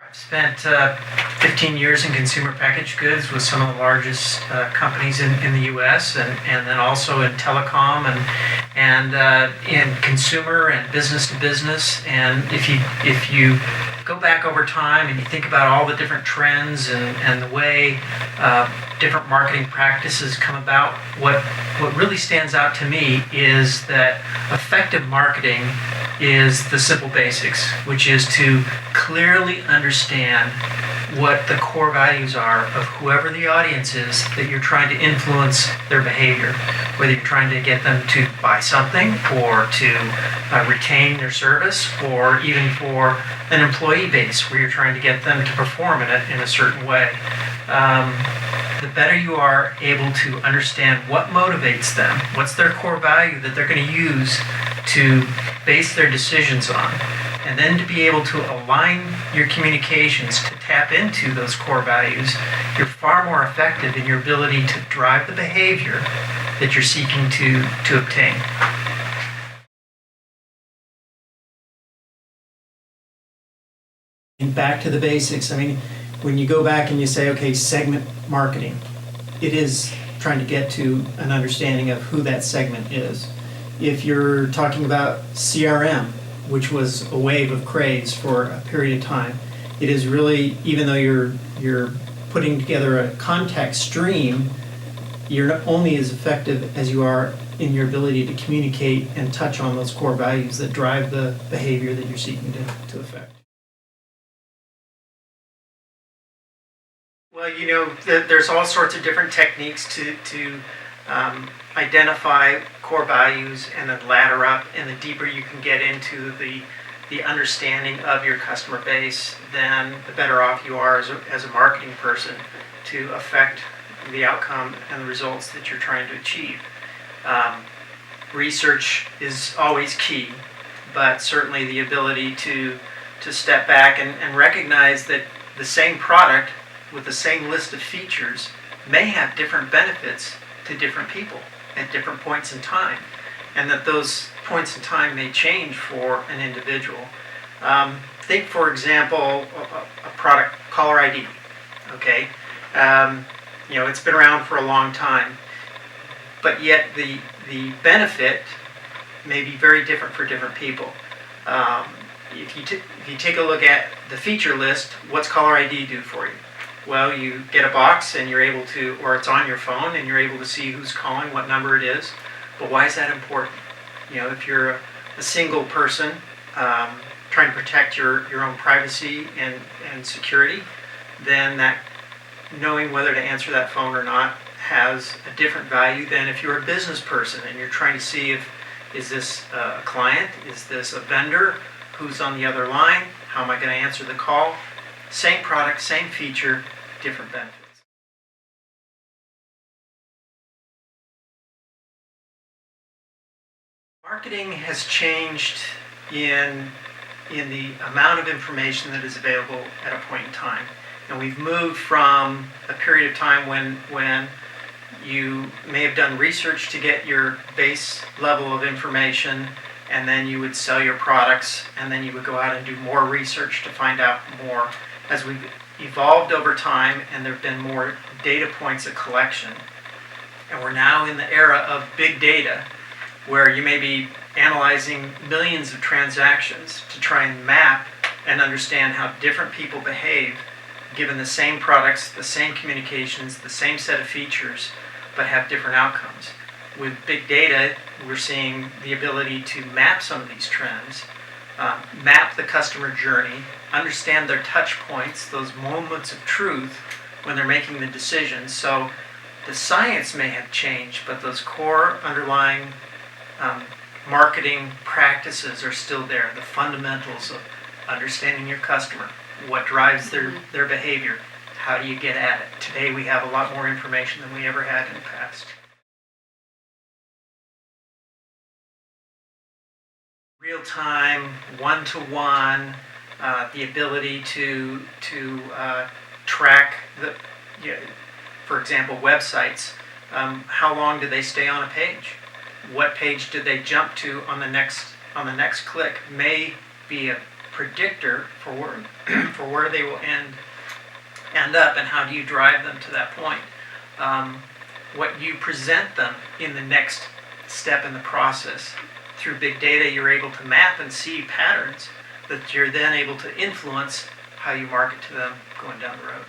I've spent 15 years in consumer packaged goods with some of the largest companies in the U.S. and then also in telecom and in consumer and business to business. And if you go back over time and you think about all the different trends and the way different marketing practices come about, what really stands out to me is that effective marketing is the simple basics, which is to clearly understand what the core values are of whoever the audience is that you're trying to influence their behavior, whether you're trying to get them to buy something or to retain their service, or even for an employee base where you're trying to get them to perform in a certain way. The better you are able to understand what motivates them, what's their core value that they're going to use to base their decisions on, and then to be able to align your communications to tap into those core values, you're far more effective in your ability to drive the behavior that you're seeking to obtain. And back to the basics. I mean, when you go back and you say, okay, segment marketing, it is trying to get to an understanding of who that segment is. If you're talking about CRM, which was a wave of craze for a period of time, it is really, even though you're putting together a contact stream, you're not only as effective as you are in your ability to communicate and touch on those core values that drive the behavior that you're seeking to affect. Well, you know, there's all sorts of different techniques to identify core values and then ladder up, and the deeper you can get into the understanding of your customer base, then the better off you are as a marketing person to affect the outcome and the results that you're trying to achieve. Research is always key, but certainly the ability to step back and recognize that the same product with the same list of features may have different benefits to different people at different points in time, and that those points in time may change for an individual. Think, for example, a product, caller ID. Okay, it's been around for a long time, but yet the benefit may be very different for different people. If you take a look at the feature list, what's caller ID do for you? Well, you get a box and you're able to, or it's on your phone and you're able to see who's calling, what number it is. But why is that important? If you're a single person trying to protect your own privacy and security, then that knowing whether to answer that phone or not has a different value than if you're a business person and you're trying to see is this a client, is this a vendor, who's on the other line, how am I going to answer the call? Same product, same feature, different benefits. Marketing has changed in the amount of information that is available at a point in time. And we've moved from a period of time when you may have done research to get your base level of information, and then you would sell your products, and then you would go out and do more research to find out more. As we've evolved over time and there have been more data points of collection, and we're now in the era of big data where you may be analyzing millions of transactions to try and map and understand how different people behave given the same products, the same communications, the same set of features, but have different outcomes. With big data, we're seeing the ability to map some of these trends, map the customer journey, understand their touch points, those moments of truth when they're making the decisions. So the science may have changed, but those core underlying marketing practices are still there. The fundamentals of understanding your customer, what drives their behavior, how do you get at it? Today we have a lot more information than we ever had in the past. Real-time, one-to-one, the ability to track for example, websites. How long do they stay on a page? What page do they jump to on the next click? May be a predictor for for where they will end up, and how do you drive them to that point. What you present them in the next step in the process. Through big data, you're able to map and see patterns that you're then able to influence how you market to them going down the road.